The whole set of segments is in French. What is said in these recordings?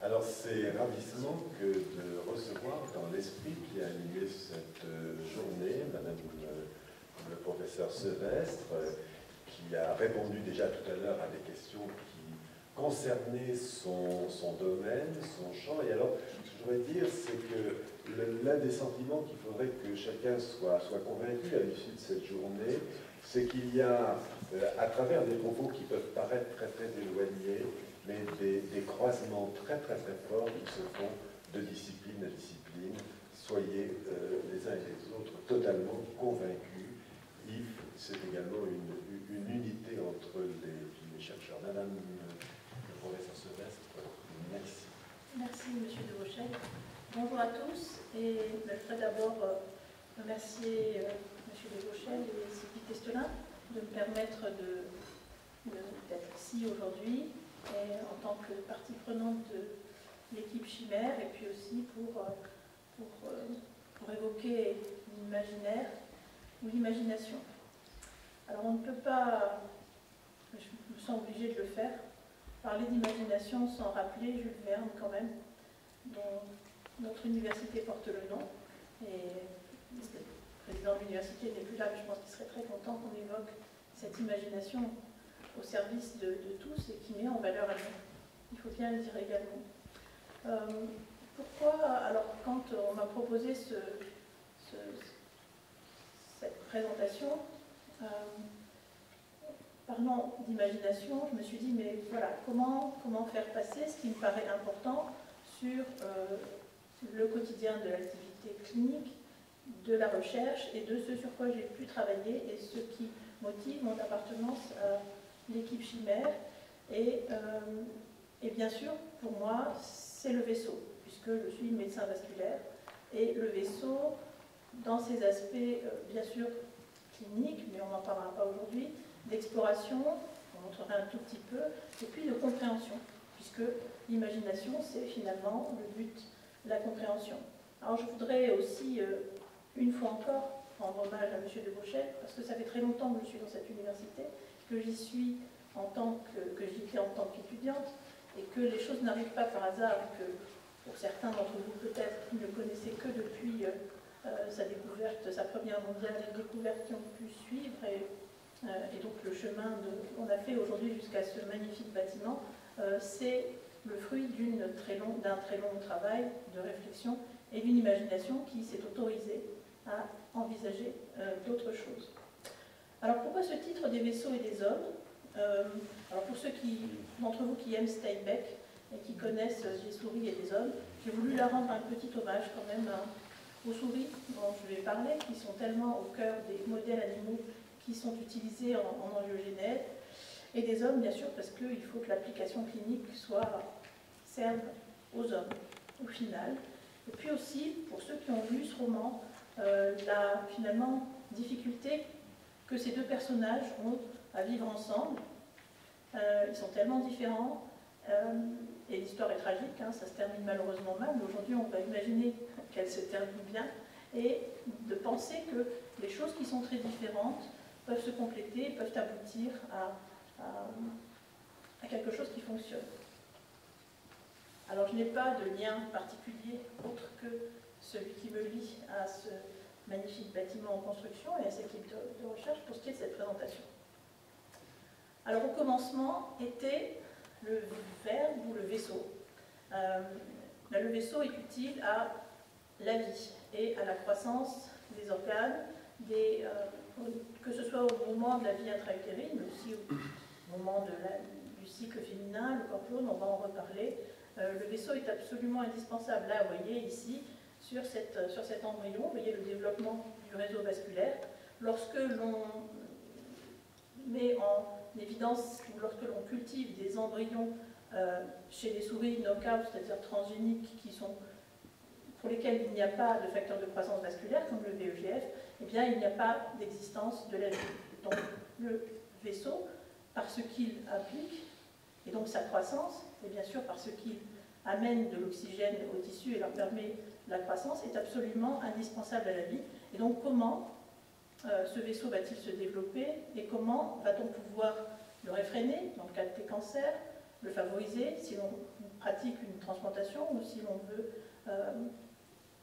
Alors c'est ravissant que de recevoir dans l'esprit qui a animé cette journée, Madame le professeur Sevestre, qui a répondu déjà tout à l'heure à des questions qui concernaient son domaine, son champ. Et alors, ce que je voudrais dire, c'est que l'un des sentiments qu'il faudrait que chacun soit convaincu à l'issue de cette journée, c'est qu'il y a, à travers des propos qui peuvent paraître très très éloignés, mais des croisements très très très forts qui se font de discipline à discipline. Soyez les uns et les autres totalement convaincus. Yves, c'est également une unité entre les chercheurs. Madame le professeur Sevestre, merci. Merci, Monsieur de Rochelle. Bonjour à tous, et je voudrais d'abord remercier Monsieur de Rochelle et Sylvie Testelin de me permettre d'être ici aujourd'hui, et en tant que partie prenante de l'équipe Chimère, et puis aussi pour évoquer l'imaginaire ou l'imagination. Alors on ne peut pas, je me sens obligée de le faire, parler d'imagination sans rappeler Jules Verne quand même, dont notre université porte le nom, et le président de l'université n'est plus là, mais je pense qu'il serait très content qu'on évoque cette imagination au service de tous et qui met en valeur à nous. Il faut bien le dire également. Pourquoi, alors, quand on m'a proposé cette présentation, parlant d'imagination, je me suis dit, mais voilà, comment faire passer ce qui me paraît important sur le quotidien de l'activité clinique, de la recherche et de ce sur quoi j'ai pu travailler et ce qui motive mon appartenance à l'équipe Chimère. Et bien sûr, pour moi, c'est le vaisseau, puisque je suis médecin vasculaire. Et le vaisseau, dans ses aspects, bien sûr, cliniques, mais on n'en parlera pas aujourd'hui, d'exploration, on montrerait un tout petit peu, et puis de compréhension, puisque l'imagination, c'est finalement le but, la compréhension. Alors je voudrais aussi, une fois encore, rendre hommage à M. de Beauchel, parce que ça fait très longtemps que je suis dans cette université, que j'y suis que j'y étais en tant qu'étudiante, et que les choses n'arrivent pas par hasard, que pour certains d'entre vous peut-être qui ne connaissaient que depuis sa découverte, sa première mondiale, les découvertes qui ont pu suivre, et donc le chemin qu'on a fait aujourd'hui jusqu'à ce magnifique bâtiment, c'est le fruit d'un très long travail de réflexion et d'une imagination qui s'est autorisée à envisager d'autres choses. Alors pourquoi ce titre des vaisseaux et des hommes? Alors pour ceux d'entre vous qui aiment Steinbeck et qui connaissent Des souris et des hommes, j'ai voulu leur rendre un petit hommage quand même aux souris dont je vais parler, qui sont tellement au cœur des modèles animaux qui sont utilisés en angiogénèse, et des hommes bien sûr parce qu'il faut que l'application clinique serve aux hommes au final. Et puis aussi pour ceux qui ont lu ce roman, la finalement difficulté que ces deux personnages ont à vivre ensemble. Ils sont tellement différents, et l'histoire est tragique, hein, ça se termine malheureusement mal, mais aujourd'hui on va imaginer qu'elle se termine bien, et de penser que les choses qui sont très différentes peuvent se compléter, peuvent aboutir à quelque chose qui fonctionne. Alors je n'ai pas de lien particulier autre que celui qui me lie à ce magnifique bâtiment en construction et à cette équipe de recherche pour ce qui est de cette présentation. Alors au commencement était le verbe ou le vaisseau. Le vaisseau est utile à la vie et à la croissance des organes, que ce soit au moment de la vie intra-utérine, mais aussi au moment du cycle féminin, le corps jaune, on va en reparler. Le vaisseau est absolument indispensable. Là, vous voyez ici, sur cet embryon, vous voyez le développement du réseau vasculaire. Lorsque l'on met en évidence, ou lorsque l'on cultive des embryons chez les souris knock-out, c'est-à-dire transgéniques, pour lesquels il n'y a pas de facteur de croissance vasculaire, comme le VEGF, eh bien, il n'y a pas d'existence de la vie. Donc, le vaisseau, parce qu'il implique, et donc sa croissance, et bien sûr parce qu'il amène de l'oxygène aux tissus et leur permet la croissance, est absolument indispensable à la vie. Et donc, comment ce vaisseau va-t-il se développer et comment va-t-on pouvoir le réfréner dans le cas des cancers, le favoriser si l'on pratique une transplantation ou si l'on veut,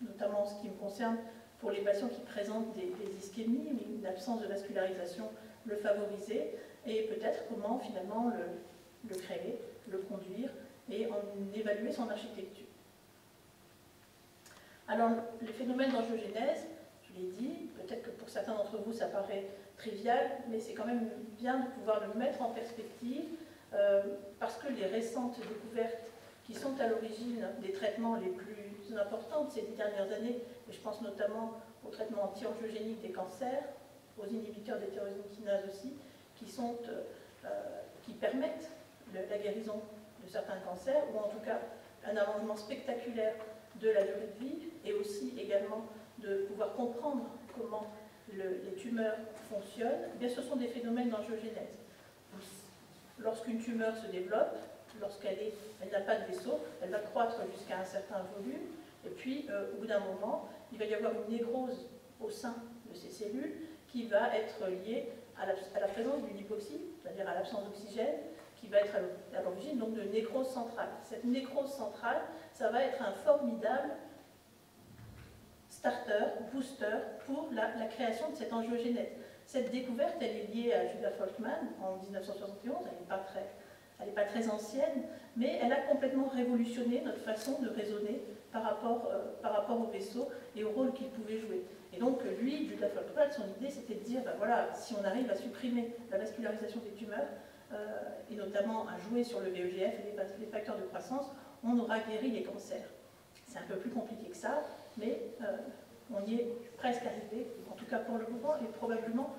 notamment en ce qui me concerne, pour les patients qui présentent des ischémies ou une absence de vascularisation, le favoriser, et peut-être comment finalement le créer, le conduire et en évaluer son architecture. Alors, les phénomènes d'angiogénèse, je l'ai dit, peut-être que pour certains d'entre vous ça paraît trivial, mais c'est quand même bien de pouvoir le mettre en perspective, parce que les récentes découvertes qui sont à l'origine des traitements les plus importants de ces 10 dernières années, et je pense notamment aux traitements anti-angiogéniques des cancers, aux inhibiteurs des tyrosine kinase aussi, qui permettent la guérison de certains cancers, ou en tout cas un allongement spectaculaire de la durée de vie, et aussi également de pouvoir comprendre comment les tumeurs fonctionnent. Eh bien, ce sont des phénomènes d'angiogénèse. Lorsqu'une tumeur se développe, lorsqu'elle n'a pas de vaisseau, elle va croître jusqu'à un certain volume, et puis au bout d'un moment, il va y avoir une nécrose au sein de ces cellules qui va être liée à la présence d'une hypoxie, c'est-à-dire à l'absence d'oxygène, qui va être à l'origine donc de nécrose centrale. Cette nécrose centrale, ça va être un formidable starter, booster pour la création de cette angiogénèse. Cette découverte, elle est liée à Judah Folkman en 1971, elle n'est pas très ancienne, mais elle a complètement révolutionné notre façon de raisonner par rapport au vaisseau et au rôle qu'il pouvait jouer. Et donc lui, Judah Folkman, son idée c'était de dire, ben voilà, si on arrive à supprimer la vascularisation des tumeurs, et notamment à jouer sur le VEGF et les facteurs de croissance, on aura guéri les cancers. C'est un peu plus compliqué que ça, mais on y est presque arrivé, en tout cas pour le moment, et probablement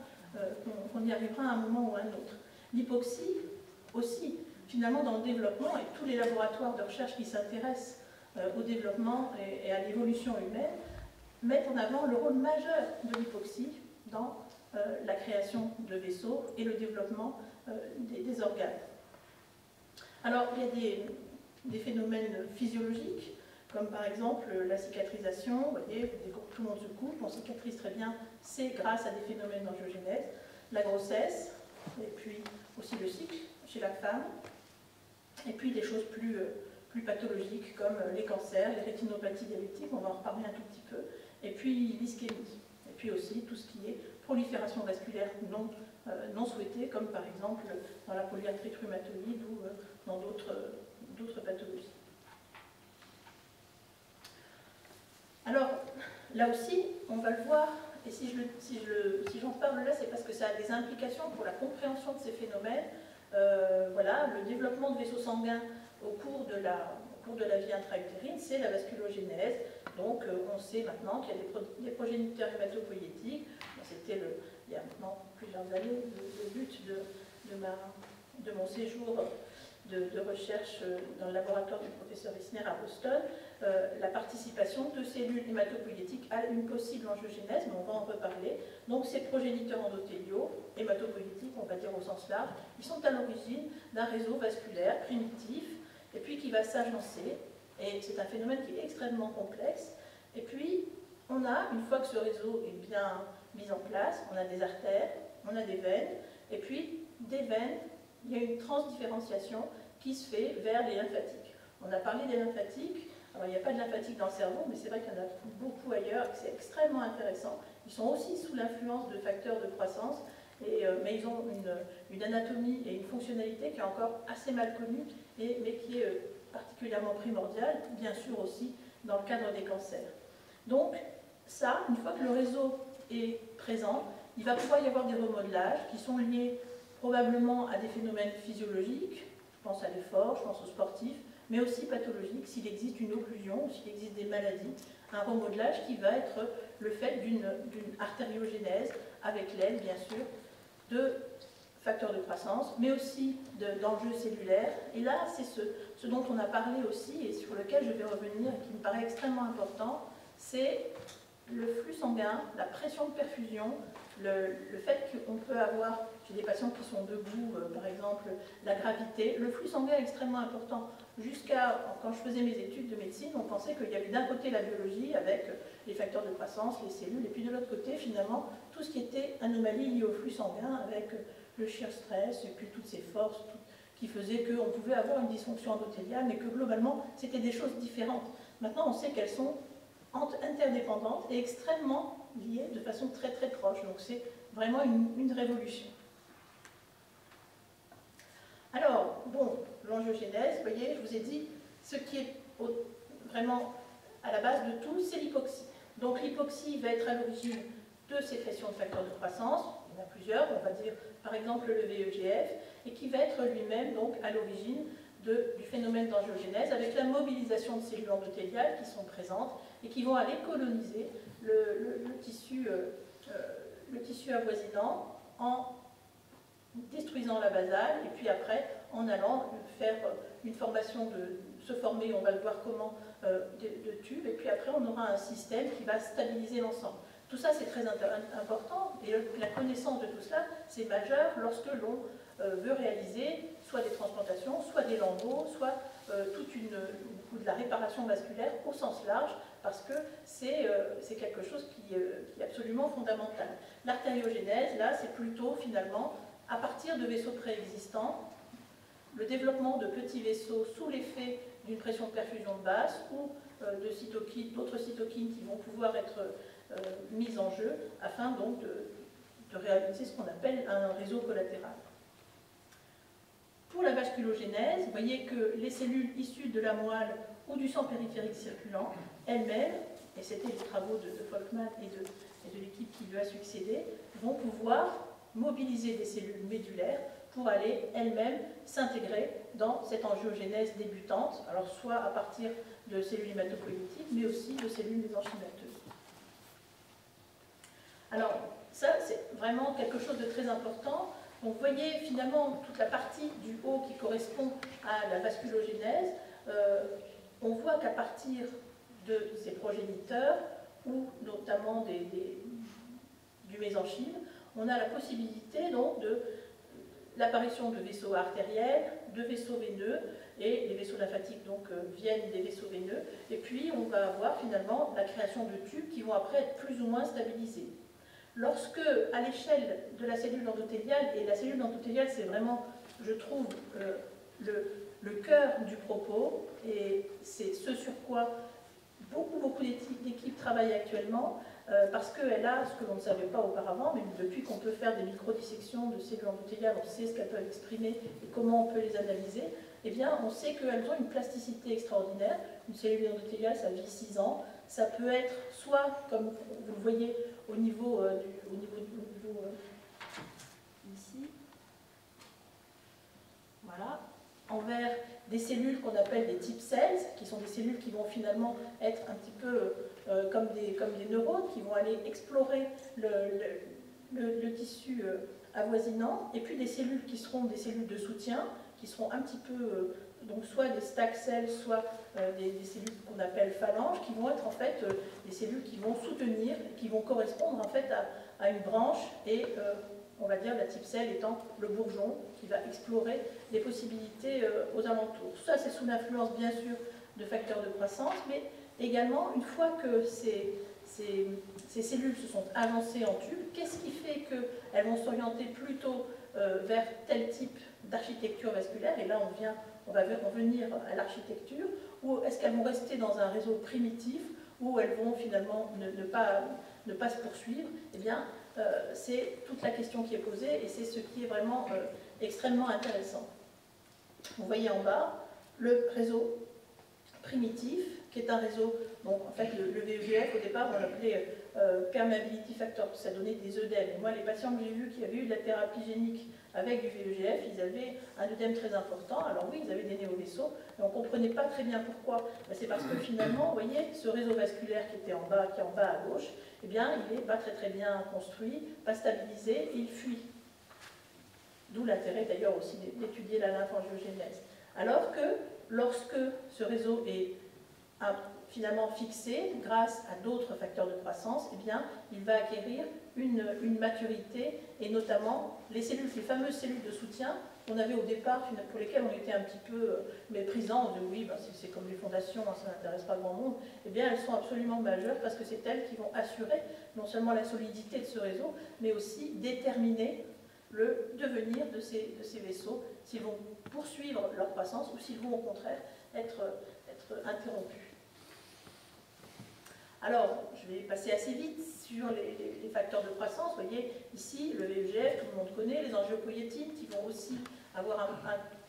qu'on y arrivera à un moment ou à un autre. L'hypoxie aussi, finalement dans le développement, et tous les laboratoires de recherche qui s'intéressent au développement et à l'évolution humaine, mettent en avant le rôle majeur de l'hypoxie dans la création de vaisseaux et le développement des organes. Alors, il y a des phénomènes physiologiques, comme par exemple la cicatrisation. Vous voyez, dès que tout le monde se coupe, on cicatrise très bien, c'est grâce à des phénomènes d'angiogénèse. La grossesse, et puis aussi le cycle chez la femme, et puis des choses plus pathologiques comme les cancers, les rétinopathies diabétiques, on va en reparler un tout petit peu, et puis l'ischémie, et puis aussi tout ce qui est prolifération vasculaire non souhaitée, comme par exemple dans la polyarthrite rhumatoïde ou dans d'autres pathologies. Alors, là aussi, on va le voir, et si j'en parle là, c'est parce que ça a des implications pour la compréhension de ces phénomènes. Voilà, le développement de vaisseaux sanguins au cours de la vie intra-utérine, c'est la vasculogénèse. Donc, on sait maintenant qu'il y a des progéniteurs hématopoïétiques. C'était, il y a maintenant plusieurs années, le but de mon séjour de recherche dans le laboratoire du professeur Wissner à Boston, la participation de cellules hématopoïétiques à une possible angiogénèse, mais on va en reparler. Donc ces progéniteurs endothéliaux, hématopoïétiques, on va dire au sens large, ils sont à l'origine d'un réseau vasculaire primitif, et puis qui va s'agencer, et c'est un phénomène qui est extrêmement complexe. Et puis, on a, une fois que ce réseau est bien mis en place, on a des artères, on a des veines, et puis des veines, il y a une transdifférenciation qui se fait vers les lymphatiques. On a parlé des lymphatiques, alors il n'y a pas de lymphatique dans le cerveau, mais c'est vrai qu'il y en a beaucoup ailleurs, c'est extrêmement intéressant. Ils sont aussi sous l'influence de facteurs de croissance, mais ils ont une anatomie et une fonctionnalité qui est encore assez mal connue, mais qui est particulièrement primordiale, bien sûr aussi dans le cadre des cancers. Donc ça, une fois que le réseau est présent, il va pouvoir y avoir des remodelages qui sont liés probablement à des phénomènes physiologiques, je pense à l'effort, je pense aux sportifs, mais aussi pathologiques, s'il existe une occlusion, s'il existe des maladies, un remodelage qui va être le fait d'une artériogénèse avec l'aide, bien sûr, de facteurs de croissance, mais aussi d'enjeux cellulaires. Et là, c'est ce dont on a parlé aussi, et sur lequel je vais revenir, et qui me paraît extrêmement important, c'est le flux sanguin, la pression de perfusion, le fait qu'on peut avoir, chez des patients qui sont debout, par exemple, la gravité, le flux sanguin est extrêmement important. Quand je faisais mes études de médecine, on pensait qu'il y avait d'un côté la biologie, avec les facteurs de croissance, les cellules, et puis de l'autre côté, finalement, tout ce qui était anomalie liée au flux sanguin, avec le shear stress, et puis toutes ces forces qui faisait qu'on pouvait avoir une dysfonction endothéliale, mais que globalement, c'était des choses différentes. Maintenant, on sait qu'elles sont interdépendantes et extrêmement liées de façon très très proche. Donc c'est vraiment une révolution. Alors, bon, l'angiogénèse, vous voyez, je vous ai dit, ce qui est vraiment à la base de tout, c'est l'hypoxie. Donc l'hypoxie va être à l'origine de sécrétion de facteurs de croissance, il y en a plusieurs, on va dire par exemple le VEGF, et qui va être lui-même donc à l'origine du phénomène d'angiogénèse avec la mobilisation de cellules endothéliales qui sont présentes et qui vont aller coloniser le tissu avoisinant en détruisant la basale et puis après en allant faire une formation se former, on va le voir comment, de tubes, et puis après on aura un système qui va stabiliser l'ensemble. Tout ça c'est très important et la connaissance de tout cela c'est majeur lorsque l'on veut réaliser soit des transplantations, soit des lambeaux, soit ou de la réparation vasculaire au sens large, parce que c'est quelque chose qui est absolument fondamental. L'artériogénèse, là, c'est plutôt finalement à partir de vaisseaux préexistants, le développement de petits vaisseaux sous l'effet d'une pression de perfusion basse ou d'autres cytokines qui vont pouvoir être mises en jeu afin donc de réaliser ce qu'on appelle un réseau collatéral. Pour la vasculogénèse, vous voyez que les cellules issues de la moelle ou du sang périphérique circulant, elles-mêmes, et c'était les travaux de Folkman et de l'équipe qui lui a succédé, vont pouvoir mobiliser des cellules médulaires pour aller elles-mêmes s'intégrer dans cette angiogénèse débutante, alors soit à partir de cellules hématopoïétiques, mais aussi de cellules mésenchymateuses. Alors, ça, c'est vraiment quelque chose de très important. Donc, vous voyez finalement toute la partie du haut qui correspond à la vasculogénèse. On voit qu'à partir de ces progéniteurs, ou notamment du mésenchyme, on a la possibilité donc de l'apparition de vaisseaux artériels, de vaisseaux veineux, et les vaisseaux lymphatiques donc viennent des vaisseaux veineux, et puis on va avoir finalement la création de tubes qui vont après être plus ou moins stabilisés. Lorsque, à l'échelle de la cellule endothéliale, et la cellule endothéliale c'est vraiment, je trouve, le cœur du propos, et c'est ce sur quoi beaucoup d'équipes travaillent actuellement, parce qu'elle a ce que l'on ne savait pas auparavant, mais depuis qu'on peut faire des microdissections de cellules endothéliales, on sait ce qu'elles peuvent exprimer et comment on peut les analyser, eh bien on sait qu'elles ont une plasticité extraordinaire. Une cellule endothéliale, ça vit 6 ans, ça peut être soit, comme vous le voyez au niveau ici, voilà, envers des cellules qu'on appelle des type cells, qui sont des cellules qui vont finalement être un petit peu comme des neurones, qui vont aller explorer le tissu avoisinant, et puis des cellules qui seront des cellules de soutien, qui seront un petit peu, donc soit des stack cells, soit des cellules qu'on appelle phalanges, qui vont être en fait des cellules qui vont soutenir, qui vont correspondre en fait à une branche, et on va dire la type cell étant le bourgeon qui va explorer les possibilités aux alentours. Tout ça, c'est sous l'influence, bien sûr, de facteurs de croissance, mais également, une fois que ces cellules se sont agencées en tube, qu'est-ce qui fait qu'elles vont s'orienter plutôt vers tel type d'architecture vasculaire? Et là, on va venir à l'architecture, ou est-ce qu'elles vont rester dans un réseau primitif, où elles vont finalement ne pas se poursuivre? Eh bien, c'est toute la question qui est posée, et c'est ce qui est vraiment extrêmement intéressant. Vous voyez en bas le réseau primitif, qui est un réseau, donc en fait le VEGF au départ on l'appelait permeability factor, ça donnait des œdèmes. Et moi les patients que j'ai vus qui avaient eu de la thérapie génique avec du VEGF, ils avaient un œdème très important. Alors oui, ils avaient des néovaisseaux, mais on ne comprenait pas très bien pourquoi. C'est parce que finalement, vous voyez, ce réseau vasculaire qui est en bas à gauche, eh bien, il n'est pas très bien construit, pas stabilisé, et il fuit. D'où l'intérêt d'ailleurs aussi d'étudier la lymphangiogénèse. Alors que lorsque ce réseau est finalement fixé grâce à d'autres facteurs de croissance, eh bien, il va acquérir une maturité, et notamment les fameuses cellules de soutien qu'on avait au départ, pour lesquelles on était un petit peu méprisant, on dit oui, ben c'est comme les fondations, hein, ça n'intéresse pas grand monde, eh bien elles sont absolument majeures parce que c'est elles qui vont assurer non seulement la solidité de ce réseau, mais aussi déterminer le devenir de ces vaisseaux s'ils vont poursuivre leur croissance ou s'ils vont au contraire être interrompus. Alors, je vais passer assez vite sur les facteurs de croissance. Vous voyez, ici, le VEGF, tout le monde connaît, les angiopoïétines qui vont aussi avoir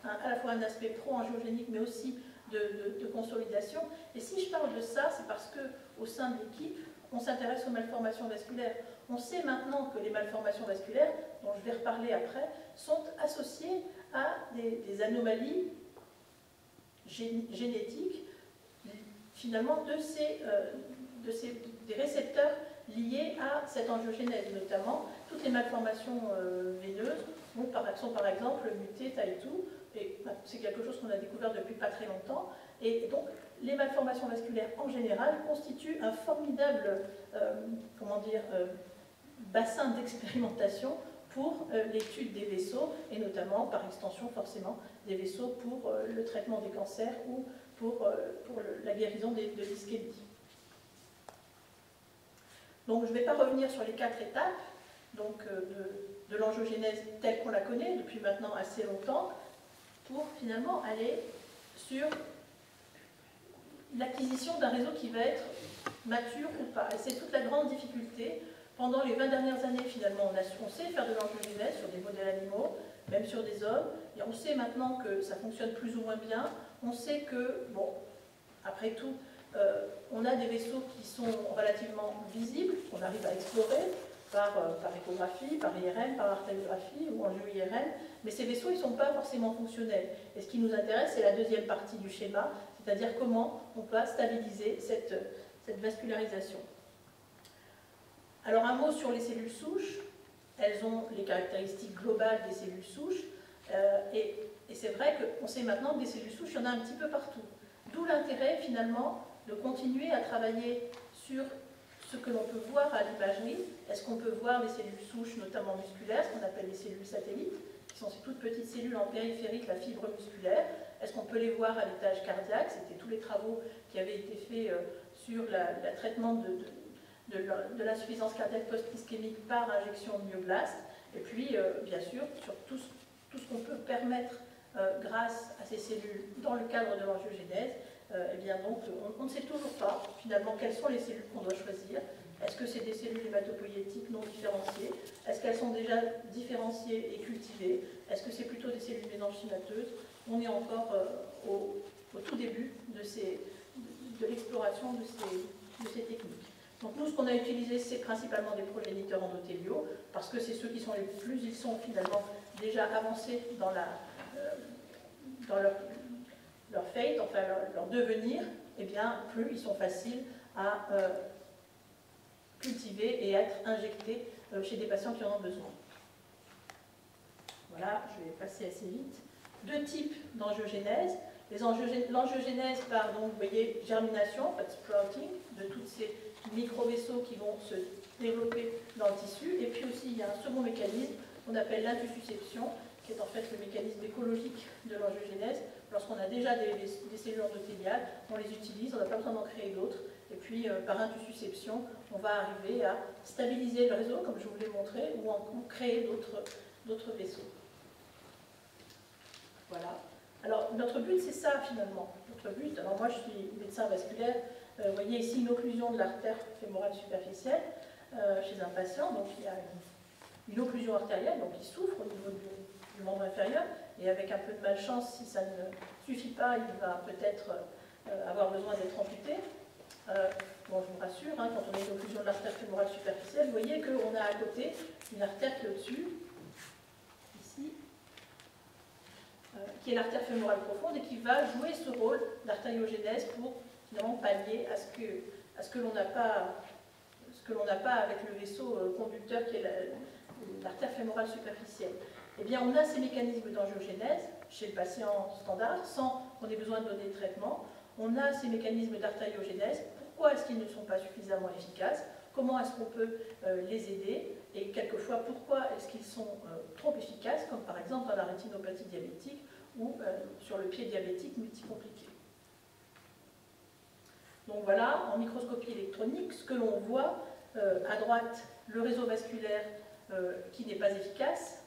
à la fois un aspect pro-angiogénique, mais aussi de consolidation. Et si je parle de ça, c'est parce qu'au sein de l'équipe, on s'intéresse aux malformations vasculaires. On sait maintenant que les malformations vasculaires, dont je vais reparler après, sont associées à des anomalies génétiques, finalement, des récepteurs liés à cette angiogénèse, notamment toutes les malformations veineuses sont par exemple mutées TAI2, et c'est quelque chose qu'on a découvert depuis pas très longtemps, et donc les malformations vasculaires en général constituent un formidable bassin d'expérimentation pour l'étude des vaisseaux, et notamment par extension forcément des vaisseaux pour le traitement des cancers ou pour la guérison de l'ischémie. Donc je ne vais pas revenir sur les 4 étapes donc, de l'angiogénèse telle qu'on la connaît depuis maintenant assez longtemps, pour finalement aller sur l'acquisition d'un réseau qui va être mature ou pas. Et c'est toute la grande difficulté. Pendant les 20 dernières années, finalement, on sait faire de l'angiogénèse sur des modèles animaux, même sur des hommes, et on sait maintenant que ça fonctionne plus ou moins bien. On sait que, bon, après tout, on a des vaisseaux qui sont relativement visibles, qu'on arrive à explorer par échographie, par IRM, par artériographie ou angio-IRM, mais ces vaisseaux, ils ne sont pas forcément fonctionnels. Et ce qui nous intéresse, c'est la deuxième partie du schéma, c'est-à-dire comment on peut stabiliser cette vascularisation. Alors un mot sur les cellules souches. Elles ont les caractéristiques globales des cellules souches, et c'est vrai qu'on sait maintenant que des cellules souches, il y en a un petit peu partout. D'où l'intérêt finalement de continuer à travailler sur ce que l'on peut voir à l'imagerie. Est-ce qu'on peut voir les cellules souches, notamment musculaires, ce qu'on appelle les cellules satellites, qui sont ces toutes petites cellules en périphérie de la fibre musculaire? Est-ce qu'on peut les voir à l'étage cardiaque? C'était tous les travaux qui avaient été faits sur le traitement de l'insuffisance cardiaque post-ischémique par injection de myoblaste. Et puis, bien sûr, sur tout ce qu'on peut permettre grâce à ces cellules dans le cadre de l'angiogénèse. Eh bien donc, on ne sait toujours pas, finalement, quelles sont les cellules qu'on doit choisir. Est-ce que c'est des cellules hématopoïétiques non différenciées? Est-ce qu'elles sont déjà différenciées et cultivées? Est-ce que c'est plutôt des cellules mésenchymateuses? On est encore au tout début de l'exploration de ces techniques. Donc nous, ce qu'on a utilisé, c'est principalement des progéniteurs endothéliaux, parce que c'est ceux qui sont les plus, ils sont finalement déjà avancés dans leur fate, enfin leur devenir, et bien plus ils sont faciles à cultiver et être injectés chez des patients qui en ont besoin. Voilà, je vais passer assez vite. 2 types d'angiogénèse. L'angiogénèse par, donc, vous voyez, germination, sprouting, de tous ces micro-vaisseaux qui vont se développer dans le tissu. Et puis aussi, il y a un second mécanisme qu'on appelle l'intussusception, qui est en fait le mécanisme écologique de l'angiogénèse. Lorsqu'on a déjà des cellules endothéliales, on les utilise, on n'a pas besoin d'en créer d'autres. Et puis, par intussusception, on va arriver à stabiliser le réseau, comme je vous l'ai montré, ou créer d'autres vaisseaux. Voilà. Alors, notre but, c'est ça, finalement. Notre but, alors moi, je suis médecin vasculaire. Vous voyez ici une occlusion de l'artère fémorale superficielle chez un patient. Donc, il y a une occlusion artérielle, donc il souffre au niveau du membre inférieur. Et avec un peu de malchance, si ça ne suffit pas, il va peut-être avoir besoin d'être amputé. Bon, je vous rassure, hein, quand on a une occlusion de l'artère fémorale superficielle, vous voyez qu'on a à côté une artère qui est au-dessus, ici, qui est l'artère fémorale profonde et qui va jouer ce rôle d'artériogénèse pour finalement pallier à ce que l'on n'a pas avec le vaisseau conducteur qui est l'artère fémorale superficielle. Eh bien, on a ces mécanismes d'angiogénèse chez le patient standard sans qu'on ait besoin de donner de traitement. On a ces mécanismes d'artériogénèse. Pourquoi est-ce qu'ils ne sont pas suffisamment efficaces? Comment est-ce qu'on peut les aider? Et quelquefois, pourquoi est-ce qu'ils sont trop efficaces, comme par exemple dans la rétinopathie diabétique ou sur le pied diabétique multicompliqué. Donc voilà, en microscopie électronique, ce que l'on voit à droite, le réseau vasculaire qui n'est pas efficace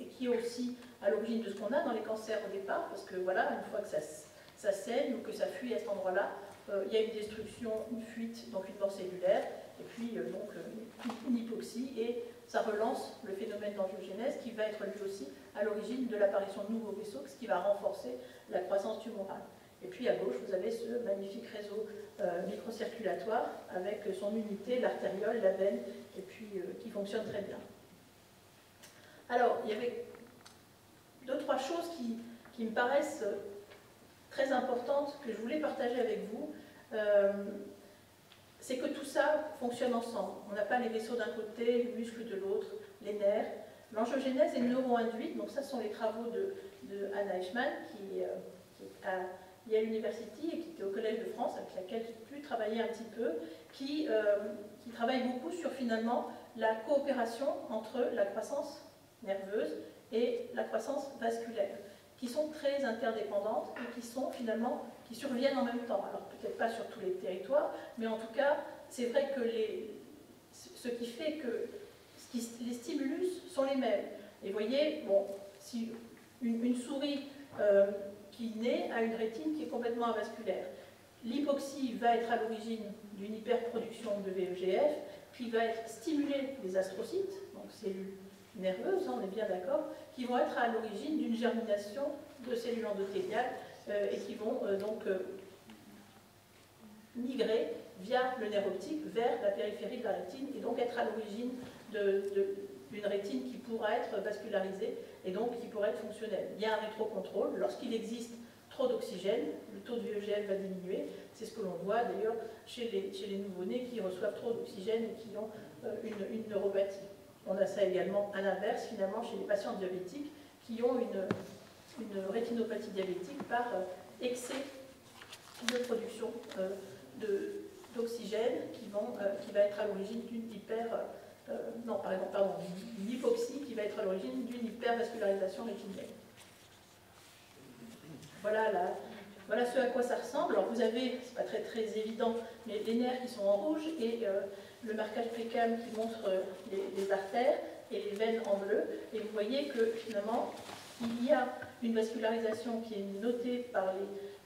et qui aussi à l'origine de ce qu'on a dans les cancers au départ, parce que voilà, une fois que ça saigne ou que ça fuit à cet endroit-là, il y a une destruction, une fuite, donc une mort cellulaire, et puis donc une hypoxie, et ça relance le phénomène d'angiogénèse qui va être lui aussi à l'origine de l'apparition de nouveaux vaisseaux, ce qui va renforcer la croissance tumorale. Et puis à gauche, vous avez ce magnifique réseau microcirculatoire avec son unité, l'artériole, la veine, et puis qui fonctionne très bien. Alors, il y avait deux, trois choses qui me paraissent très importantes que je voulais partager avec vous. C'est que tout ça fonctionne ensemble. On n'a pas les vaisseaux d'un côté, les muscles de l'autre, les nerfs. L'angiogénèse est neuro-induite, donc ça ce sont les travaux de Anna Eichmann, qui est à Yale University et qui était au Collège de France, avec laquelle j'ai pu travailler un petit peu, qui travaille beaucoup sur finalement la coopération entre la croissance nerveuse et la croissance vasculaire, qui sont très interdépendantes et qui sont finalement, qui surviennent en même temps. Alors peut-être pas sur tous les territoires, mais en tout cas, c'est vrai que ce qui fait que les stimulus sont les mêmes. Et vous voyez, bon, si une souris qui naît a une rétine qui est complètement avasculaire, l'hypoxie va être à l'origine d'une hyperproduction de VEGF qui va stimuler les astrocytes, donc cellules nerveuses, on est bien d'accord, qui vont être à l'origine d'une germination de cellules endothéliales et qui vont donc migrer via le nerf optique vers la périphérie de la rétine et donc être à l'origine d'une rétine qui pourra être vascularisée et donc qui pourra être fonctionnelle. Il y a un rétrocontrôle. Lorsqu'il existe trop d'oxygène, le taux de VEGF va diminuer. C'est ce que l'on voit d'ailleurs chez les nouveau-nés qui reçoivent trop d'oxygène et qui ont une neuropathie. On a ça également à l'inverse, finalement, chez les patients diabétiques qui ont une rétinopathie diabétique par excès de production d'oxygène qui va être à l'origine d'une d'une hypoxie qui va être à l'origine d'une hypervascularisation rétinienne. Voilà ce à quoi ça ressemble. Alors vous avez, c'est pas très évident, mais les nerfs qui sont en rouge et le marquage précam qui montre les artères et les veines en bleu. Et vous voyez que finalement, il y a une vascularisation qui est notée par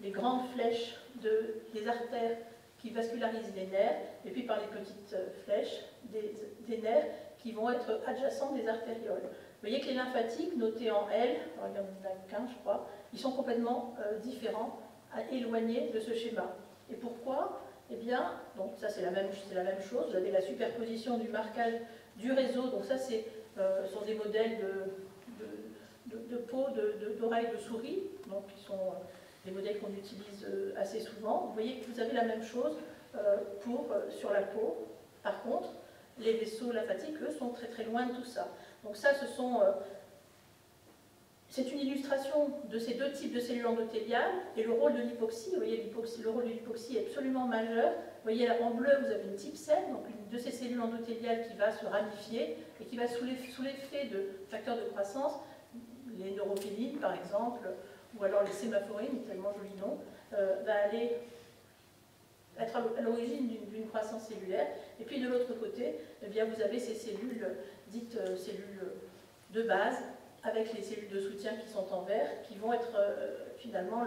les grandes flèches des artères qui vascularisent les nerfs, et puis par les petites flèches des nerfs qui vont être adjacents des artérioles. Vous voyez que les lymphatiques, notés en L, alors il y en a 15 je crois, ils sont complètement différents, éloignés de ce schéma. Et pourquoi? Eh bien, donc ça c'est la même chose, vous avez la superposition du marquage du réseau, donc ça sont des modèles de peau, d'oreilles de souris, donc qui sont des modèles qu'on utilise assez souvent. Vous voyez que vous avez la même chose sur la peau. Par contre, les vaisseaux lymphatiques, eux, sont très loin de tout ça. Donc ça, c'est une illustration de ces deux types de cellules endothéliales et le rôle de l'hypoxie. Vous voyez, le rôle de l'hypoxie est absolument majeur. Vous voyez, en bleu, vous avez une type cell, donc une de ces cellules endothéliales qui va se ramifier et qui va, sous l'effet de facteurs de croissance, les neurophilines par exemple, ou alors les sémaphorines, tellement joli nom, va aller être à l'origine d'une croissance cellulaire. Et puis de l'autre côté, eh bien, vous avez ces cellules dites cellules de base, avec les cellules de soutien qui sont en vert, qui vont être finalement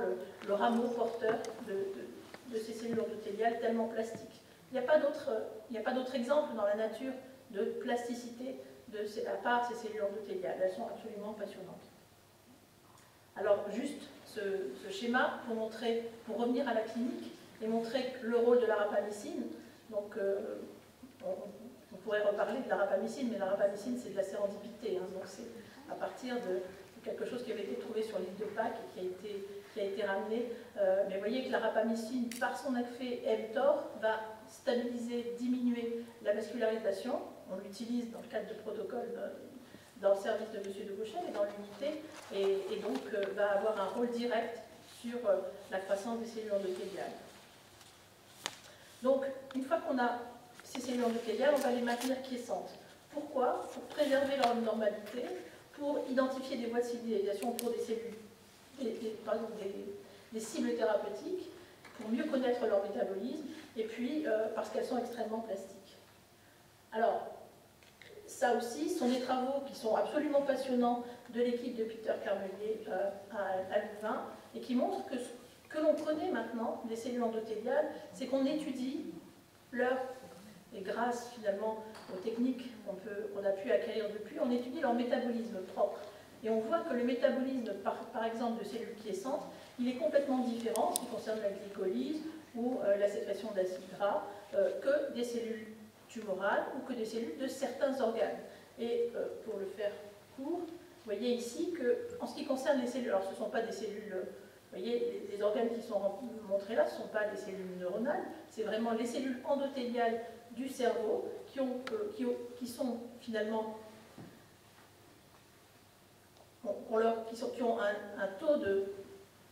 le rameau porteur de ces cellules endothéliales tellement plastiques. Il n'y a pas d'autre exemple dans la nature de plasticité à part ces cellules endothéliales. Elles sont absolument passionnantes. Alors juste ce schéma pour revenir à la clinique et montrer le rôle de la rapamycine. Donc on pourrait reparler de la rapamycine, mais la rapamycine c'est de la sérendipité, hein, donc c'est à partir de quelque chose qui avait été trouvé sur l'île de Pâques et qui a été ramené. Mais vous voyez que la rapamycine, par son effet mTOR, va stabiliser, diminuer la vascularisation. On l'utilise dans le cadre de protocole dans le service de M. de Gauchet et dans l'unité, et donc va avoir un rôle direct sur la croissance des cellules endothéliales. Donc, une fois qu'on a ces cellules endothéliales, on va les maintenir quiescentes. Pourquoi? Pour préserver leur normalité, pour identifier des voies de civilisation pour des cellules, par exemple des cibles thérapeutiques, pour mieux connaître leur métabolisme, et puis parce qu'elles sont extrêmement plastiques. Alors, ça aussi sont des travaux qui sont absolument passionnants de l'équipe de Peter Carmelier à Louvain, et qui montrent que ce que l'on connaît maintenant des cellules endothéliales, c'est qu'on étudie leur, et grâce finalement aux techniques qu'on a pu acquérir depuis, on étudie leur métabolisme propre. Et on voit que le métabolisme, par exemple, de cellules quiescentes, il est complètement différent en ce qui concerne la glycolyse ou la sécrétion d'acides gras que des cellules tumorales ou que des cellules de certains organes. Et pour le faire court, vous voyez ici qu'en ce qui concerne les cellules, alors ce ne sont pas des cellules, vous voyez, les organes qui sont montrés là, ce ne sont pas les cellules neuronales, c'est vraiment les cellules endothéliales du cerveau qui sont finalement, qui ont un taux de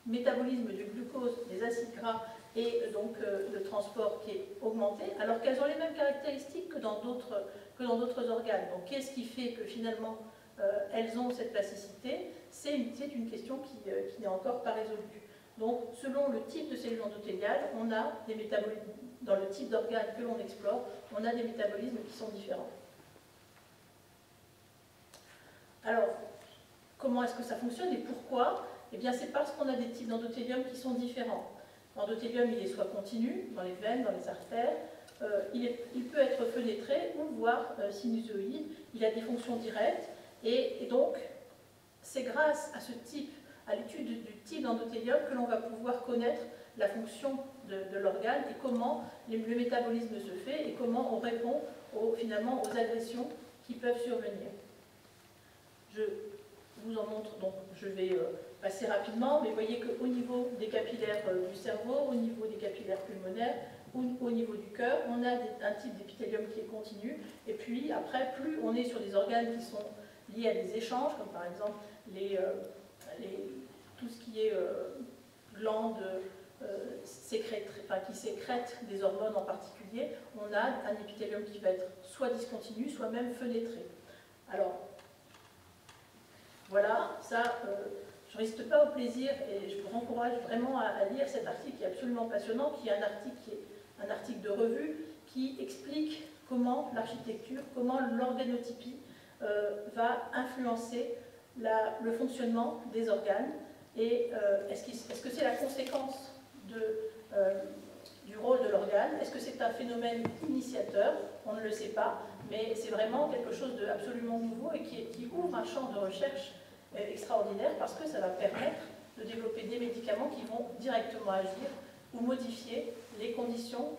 métabolisme du glucose, des acides gras et donc le transport qui est augmenté, alors qu'elles ont les mêmes caractéristiques que dans d'autres organes. Donc qu'est-ce qui fait que finalement elles ont cette plasticité? C'est une question qui n'est encore pas résolue. Donc selon le type de cellules endothéliales, on a des métabolismes, dans le type d'organes que l'on explore, on a des métabolismes qui sont différents. Alors, comment est-ce que ça fonctionne et pourquoi? Eh bien, c'est parce qu'on a des types d'endothélium qui sont différents. L'endothélium, il est soit continu, dans les veines, dans les artères, il peut être fenêtré ou voire sinusoïde, il a des fonctions directes, et donc, c'est grâce à ce type, à l'étude du type d'endothélium que l'on va pouvoir connaître la fonction de l'organe et comment le métabolisme se fait et comment on répond finalement aux agressions qui peuvent survenir. Je vous en montre, donc je vais passer rapidement, mais vous voyez qu'au niveau des capillaires du cerveau, au niveau des capillaires pulmonaires, ou au niveau du cœur, on a un type d'épithélium qui est continu, et puis après, plus on est sur des organes qui sont liés à des échanges, comme par exemple tout ce qui est glandes qui sécrètent des hormones en particulier, on a un épithélium qui va être soit discontinu, soit même fenêtré. Alors, voilà, ça, je ne résiste pas au plaisir et je vous encourage vraiment à lire cet article qui est absolument passionnant, qui est un article de revue qui explique comment l'architecture, comment l'organotypie va influencer le fonctionnement des organes et est-ce que c'est la conséquence du rôle de l'organe? Est-ce que c'est un phénomène initiateur? On ne le sait pas, mais c'est vraiment quelque chose d'absolument nouveau et qui ouvre un champ de recherche extraordinaire parce que ça va permettre de développer des médicaments qui vont directement agir ou modifier les conditions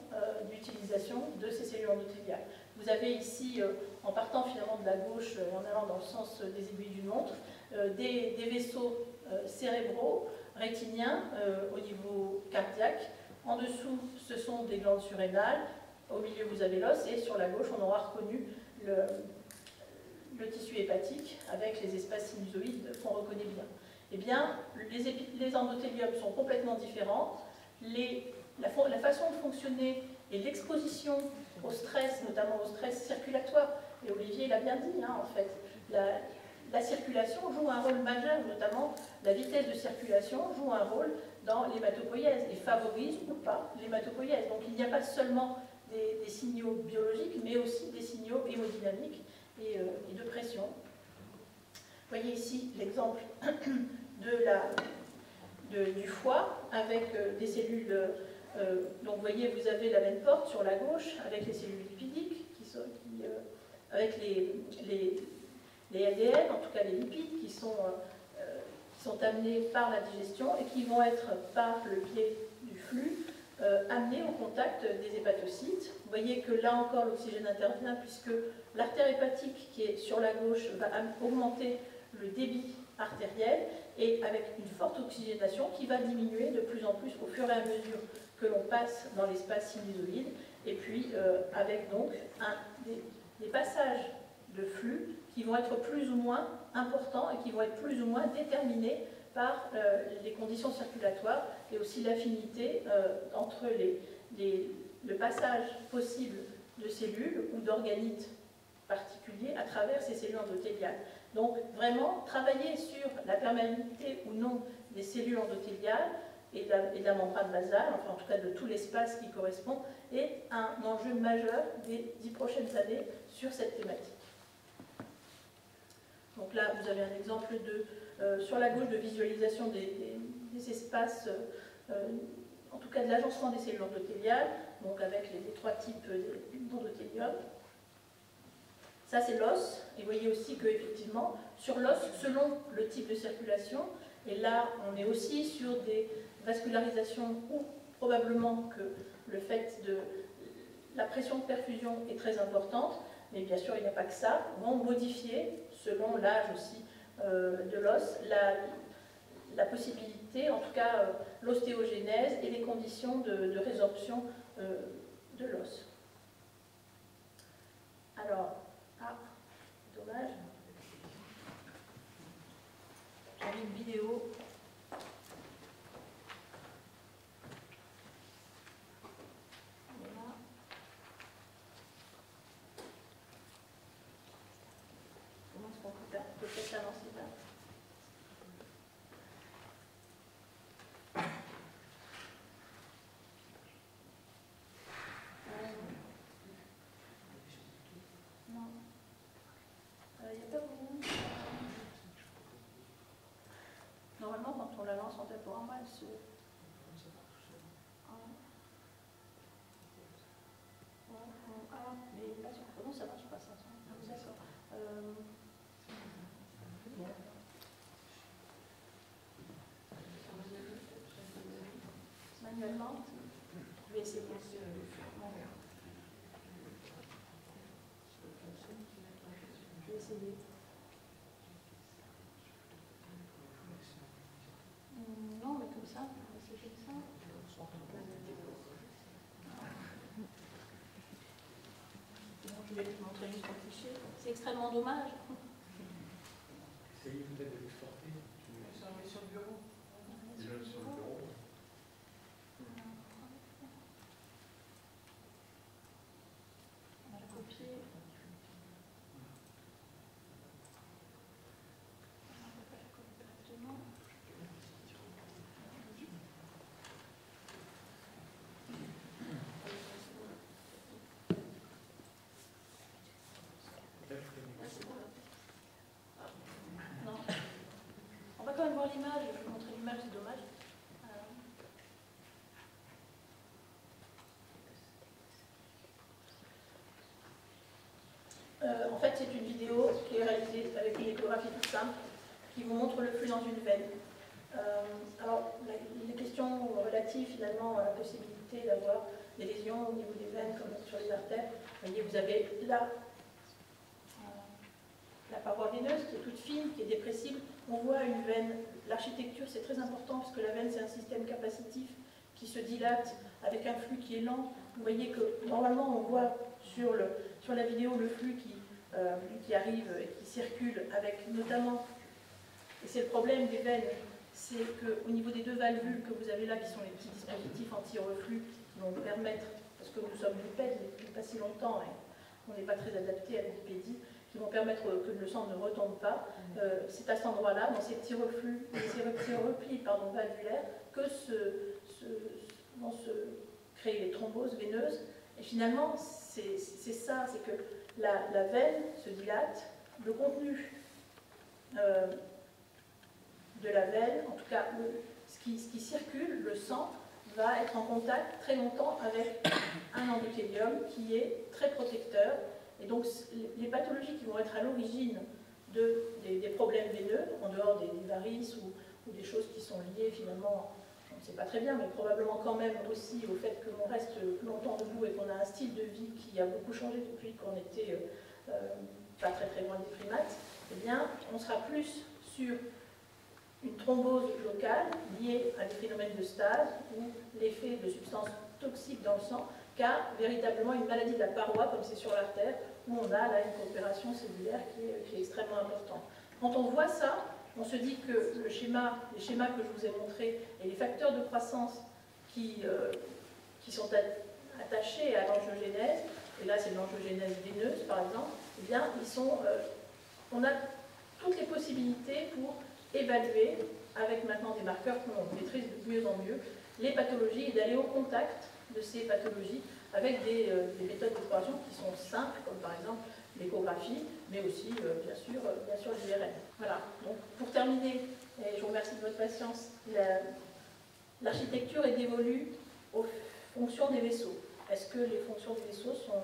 d'utilisation de ces cellules endothéliales. Vous avez ici, en partant finalement de la gauche, en allant dans le sens des aiguilles d'une montre, des vaisseaux cérébraux, rétiniens au niveau cardiaque. En dessous, ce sont des glandes surrénales. Au milieu, vous avez l'os. Et sur la gauche, on aura reconnu le tissu hépatique avec les espaces sinusoïdes qu'on reconnaît bien. Eh bien, les endothéliums sont complètement différents. La façon de fonctionner et l'exposition au stress, notamment au stress circulatoire, et Olivier l'a bien dit, hein, en fait, la circulation joue un rôle majeur, notamment la vitesse de circulation joue un rôle dans l'hématopoïèse et favorise ou pas l'hématopoïèse. Donc il n'y a pas seulement des signaux biologiques, mais aussi des signaux hémodynamiques et de pression. Vous voyez ici l'exemple du foie avec des cellules. Donc vous voyez, vous avez la veine porte sur la gauche avec les cellules lipidiques, avec les ADN, en tout cas les lipides, qui sont amenés par la digestion et qui vont être, par le biais du flux, amenés au contact des hépatocytes. Vous voyez que là encore l'oxygène intervient puisque l'artère hépatique qui est sur la gauche va augmenter le débit artériel et avec une forte oxygénation qui va diminuer de plus en plus au fur et à mesure que l'on passe dans l'espace sinusoïde et puis avec donc des passages de flux qui vont être plus ou moins importants et qui vont être plus ou moins déterminés par les conditions circulatoires et aussi l'affinité entre le passage possible de cellules ou d'organites particuliers à travers ces cellules endothéliales. Donc vraiment, travailler sur la perméabilité ou non des cellules endothéliales et de la membrane basale, enfin en tout cas de tout l'espace qui correspond, est un enjeu majeur des 10 prochaines années sur cette thématique. Donc là, vous avez un exemple sur la gauche de visualisation des espaces, en tout cas de l'agencement des cellules endothéliales, donc avec les trois types d'endothélium. Ça, c'est l'os. Et vous voyez aussi qu'effectivement, sur l'os, selon le type de circulation, et là, on est aussi sur des vascularisations où probablement que le fait de la pression de perfusion est très importante, mais bien sûr, il n'y a pas que ça. On va modifier, selon l'âge aussi de l'os, la possibilité, en tout cas l'ostéogénèse et les conditions de résorption de l'os. Alors, dommage. J'avais une vidéo. Voilà. Comment est-ce qu'on peut faire? On peut peut-être avancer là. Non. Il n'y a pas beaucoup. Normalement, quand on la lance en temporairement, elle se... Ah, mais pas sûr. Non, ça marche pas, ça. D'accord. Manuellement, je vais essayer. Je vais essayer. Non, mais comme ça, c'est comme ça. Je vais vous montrer juste un fichier. C'est extrêmement dommage. Essayez peut-être de l'exporter. Sur le bureau. Sur le bureau. On va la copier. On ne peut pas la copier directement. Non. On va quand même voir l'image. Je vais vous montrer l'image, c'est dommage. En fait, c'est une vidéo qui est réalisée avec une échographie toute simple qui vous montre le flux dans une veine. Alors, les questions relatives finalement à la possibilité d'avoir des lésions au niveau des veines comme sur les artères. Vous voyez, vous avez là la paroi veineuse qui est toute fine, qui est dépressible. On voit une veine. L'architecture, c'est très important parce que la veine, c'est un système capacitif qui se dilate avec un flux qui est lent. Vous voyez que normalement, on voit sur la vidéo le flux qui arrive et qui circule avec notamment, et c'est le problème des veines, c'est qu'au niveau des deux valvules que vous avez là, qui sont les petits dispositifs anti-reflux, qui vont permettre, parce que nous sommes bipèdes depuis pas si longtemps, et on n'est pas très adapté à la bipédie, qui vont permettre que le sang ne retombe pas, c'est à cet endroit-là, dans ces petits reflux, ces petits replis valvulaires, que vont se créer les thromboses veineuses. Et finalement, c'est ça, c'est que la veine se dilate, le contenu de la veine, en tout cas ce qui circule, le sang, va être en contact très longtemps avec un endothélium qui est très protecteur. Et donc les pathologies qui vont être à l'origine des problèmes veineux, en dehors des varices ou des choses qui sont liées finalement, on ne sait pas très bien, mais probablement quand même aussi au fait qu'on reste longtemps debout et qu'on a un style de vie qui a beaucoup changé depuis qu'on était pas très loin des primates, eh bien on sera plus sur une thrombose locale liée à des phénomènes de stase ou l'effet de substances toxiques dans le sang, qu'à véritablement une maladie de la paroi, comme c'est sur l'artère, où on a là une coopération cellulaire qui est extrêmement importante. Quand on voit ça, on se dit que les schémas que je vous ai montrés et les facteurs de croissance qui sont attachés à l'angiogénèse, et là c'est l'angiogénèse veineuse par exemple, eh bien on a toutes les possibilités pour évaluer, avec maintenant des marqueurs que l'on maîtrise de mieux en mieux, les pathologies et d'aller au contact de ces pathologies avec des méthodes d'exploration qui sont simples, comme par exemple l'échographie, mais aussi, bien sûr, l'IRM. Voilà, donc pour terminer, et je vous remercie de votre patience, l'architecture est dévolue aux fonctions des vaisseaux. Est-ce que les fonctions des vaisseaux sont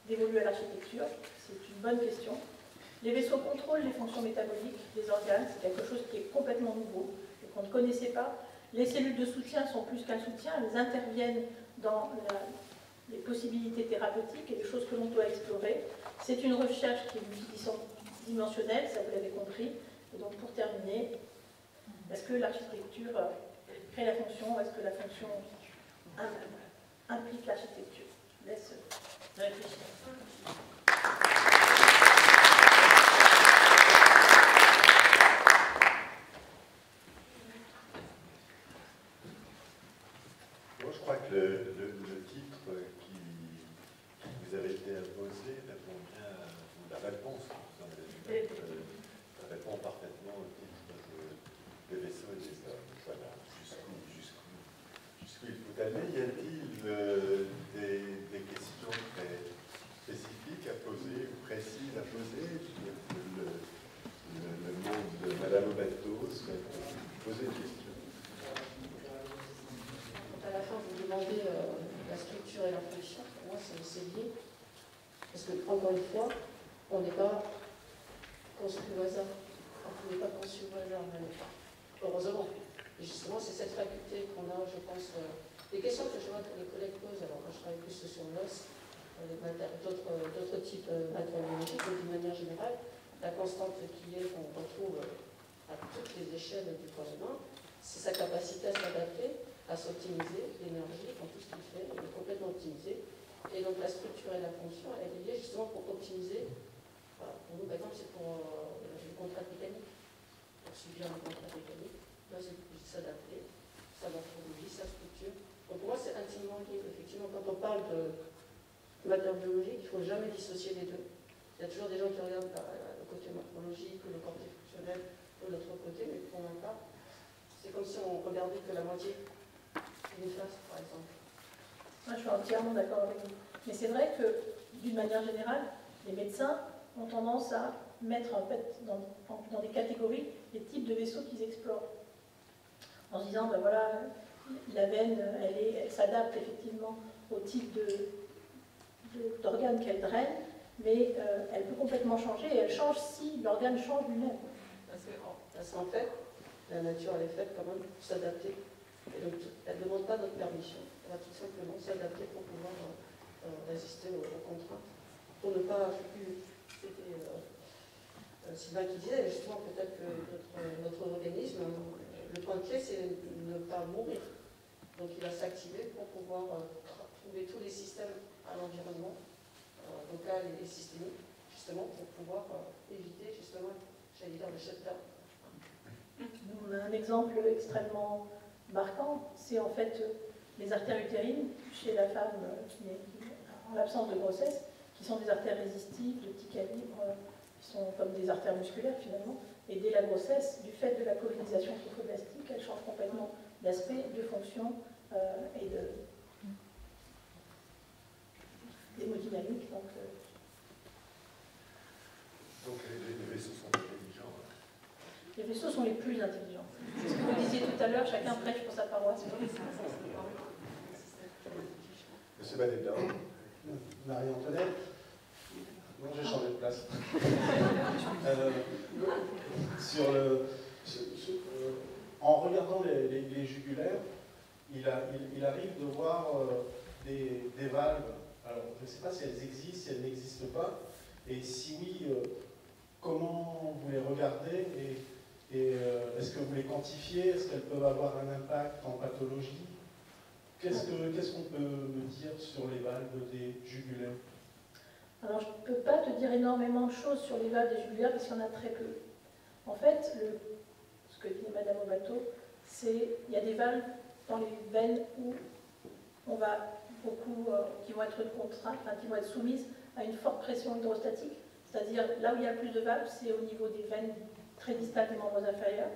dévolues à l'architecture? C'est une bonne question. Les vaisseaux contrôlent les fonctions métaboliques des organes, c'est quelque chose qui est complètement nouveau et qu'on ne connaissait pas. Les cellules de soutien sont plus qu'un soutien, elles interviennent dans les possibilités thérapeutiques et les choses que l'on doit explorer. C'est une recherche qui est multidimensionnelle, ça vous l'avez compris. Et donc pour terminer, est-ce que l'architecture crée la fonction ou est-ce que la fonction implique l'architecture? Je laisse réfléchir. Moi, je crois que le titre qui vous avait été imposé répond bien à la réponse que vous en avez faite, ça répond parfaitement au titre des vaisseaux et des hommes. Voilà, jusqu'où il faut aller. Y a-t-il des questions très spécifiques à poser ou précises à poser? Le monde de Madame Obato souhaite poser une question. À la fin, vous demandez la structure et la fonction. Pour moi, c'est lié. Parce que, encore une fois, on n'est pas construit au hasard. On n'est pas conçu au hasard, même. Heureusement. Et justement, c'est cette faculté qu'on a, je pense. Les questions que je vois que les collègues posent, alors moi je travaille plus sur l'os, d'autres types matériologiques, mais d'une manière générale, la constante qui est qu'on retrouve à toutes les échelles du corps humain, c'est sa capacité à s'adapter, à s'optimiser, l'énergie, dans tout ce qu'il fait, il est complètement optimisé. Et donc la structure et la fonction, elle est liée justement pour optimiser. Voilà. Pour nous, par exemple, c'est pour le contrat mécanique. Pour subir un contrat mécanique, là c'est pour s'adapter, sa morphologie, sa structure. Donc pour moi, c'est intimement lié. Effectivement, quand on parle de matière biologique, il ne faut jamais dissocier les deux. Il y a toujours des gens qui regardent le côté morphologique, le côté fonctionnel, de l'autre côté, mais pour ma part, c'est comme si on regardait que la moitié d'une face, par exemple. Moi, je suis entièrement d'accord avec vous. Mais c'est vrai que, d'une manière générale, les médecins ont tendance à mettre en fait dans des catégories les types de vaisseaux qu'ils explorent. En se disant, ben voilà, la veine, elle s'adapte effectivement au type d'organe qu'elle draine, mais elle peut complètement changer, et elle change si l'organe change lui-même. Parce qu'en fait, la nature, elle est faite quand même pour s'adapter. Et donc, elle ne demande pas notre permission. Elle va tout simplement s'adapter pour pouvoir résister aux contraintes. Pour ne pas... C'était Sylvain qui disait, justement, peut-être que notre organisme, le point clé, c'est ne pas mourir. Donc, il va s'activer pour pouvoir trouver tous les systèmes à l'environnement, local et systémique, justement, pour pouvoir éviter, justement, j'allais dire, le shutdown. On a un exemple extrêmement marquant, c'est en fait les artères utérines chez la femme qui est en l'absence de grossesse, qui sont des artères résistives de petit calibre, qui sont comme des artères musculaires finalement, et dès la grossesse, du fait de la colonisation trophoblastique, elles changent complètement d'aspect, de fonction et d'hémodynamique. Donc les vaisseaux sont intelligents. Les vaisseaux sont les plus intelligents. C'est ce que vous disiez tout à l'heure, chacun prêche pour sa paroisse. Monsieur Banédan. Marie-Antoinette. Non, j'ai changé de place. En regardant les jugulaires, il arrive de voir des valves. Alors, je ne sais pas si elles existent, si elles n'existent pas. Et si oui, comment vous les regardez et est-ce que vous les quantifiez? Est-ce qu'elles peuvent avoir un impact en pathologie? Qu'est-ce qu'on peut me dire sur les valves des jugulaires? Alors, je ne peux pas te dire énormément de choses sur les valves des jugulaires parce qu'il y en a très peu. En fait, ce que dit Madame Obato, c'est qu'il y a des valves dans les veines où on va beaucoup, qui vont être contraintes, enfin, qui vont être soumises à une forte pression hydrostatique. C'est-à-dire, là où il y a plus de valves, c'est au niveau des veines très distales des membres inférieurs.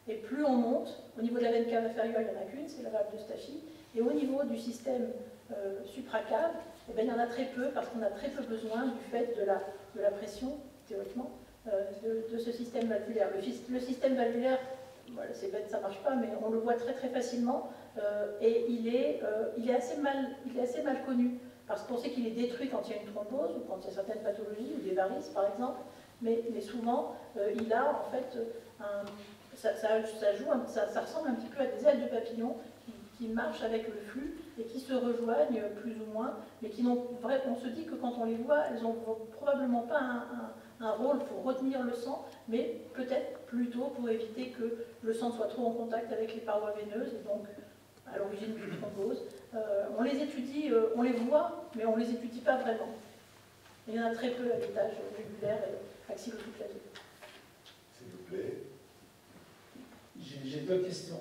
Et plus on monte, au niveau de la veine cave inférieure, il n'y en a qu'une, c'est la valve d'Eustaphie. Et au niveau du système supracave, eh bien, il y en a très peu, parce qu'on a très peu besoin du fait de la la pression, théoriquement, de ce système valvulaire. Le système valvulaire, voilà, c'est bête, ça ne marche pas, mais on le voit très très facilement, et il est assez mal connu, parce qu'on sait qu'il est détruit quand il y a une thrombose, ou quand il y a certaines pathologies, ou des varices par exemple, mais souvent, il a en fait, ça ressemble un petit peu à des ailes de papillon qui marchent avec le flux et qui se rejoignent plus ou moins, mais qui n'ont on se dit que quand on les voit, elles n'ont probablement pas un rôle pour retenir le sang, mais peut-être plutôt pour éviter que le sang soit trop en contact avec les parois veineuses, et donc à l'origine d'une thrombose. On les étudie, on les voit, mais on ne les étudie pas vraiment. Il y en a très peu à l'étage jugulaire et axillo-sous-clavien. S'il vous plaît. J'ai deux questions.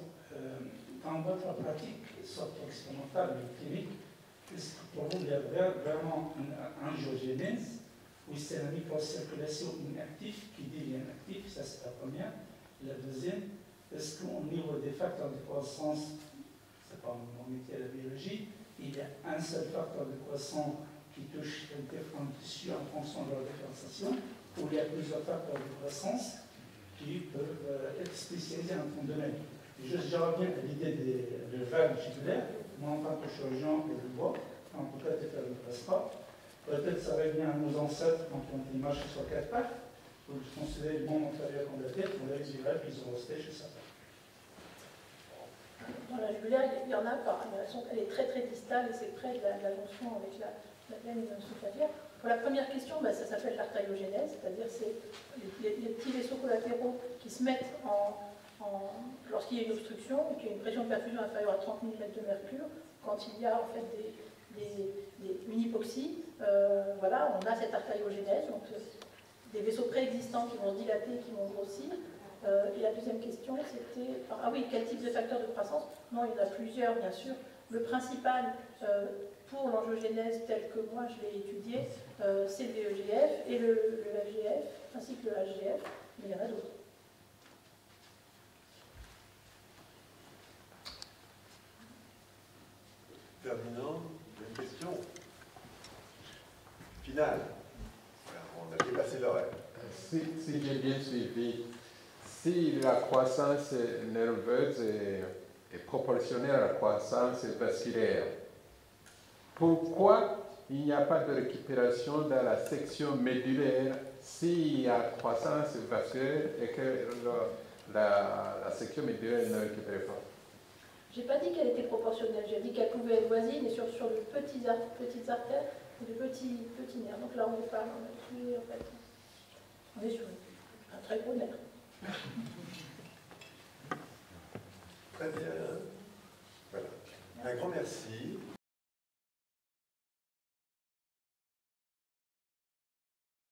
Dans votre pratique, soit expérimentale ou clinique, est-ce que pour vous, il y a vraiment une angiogénèse ou c'est la microcirculation inactive qui devient active? Ça, c'est la première. La deuxième, est-ce qu'au niveau des facteurs de croissance, c'est pas mon métier, la biologie, il y a un seul facteur de croissance qui touche les différents tissus en fonction de leur différenciation, ou il y a plusieurs facteurs de croissance qui peuvent être spécialisés en un domaine? Je reviens à l'idée des vagues jugulaires. Moi, en tant que chirurgien, je le vois. En tout cas, peut-être ne passe pas. Peut-être ça revient à nos ancêtres quand on dit marcher sur quatre pattes. Vous considérez le monde antérieur comme la tête, on a des vagues qui sont restées chez ça. Dans la jugulaire, il y en a pas. Elle est très très distale et c'est près de la jonction avec la veine sous-clavière. Pour la première question, ça s'appelle l'artériogénèse, c'est-à-dire c'est les petits vaisseaux collatéraux qui se mettent lorsqu'il y a une obstruction ou qu'il y a une pression de perfusion inférieure à 30 mm de mercure, quand il y a en fait une hypoxie, voilà, on a cette artériogénèse, donc des vaisseaux préexistants qui vont se dilater, qui vont grossir. Et la deuxième question, c'était, ah oui, quel type de facteur de croissance? Non, il y en a plusieurs, bien sûr. Le principal pour l'angiogénèse tel que moi je l'ai étudié, c'est le VEGF et le FGF, ainsi que le HGF, mais il y en a d'autres. Ferdinand, une question finale. On a dépassé l'horaire. Si j'ai bien suivi, si la croissance nerveuse est proportionnelle à la croissance vasculaire, pourquoi il n'y a pas de récupération dans la section médulaire s'il y a croissance vasculaire et que la section médulaire ne récupère pas? Je n'ai pas dit qu'elle était proportionnelle, j'ai dit qu'elle pouvait être voisine et sur de petites artères et de petits nerfs. Donc là, on est pas, on est sur un très gros nerf. Très bien. Voilà. Un grand merci.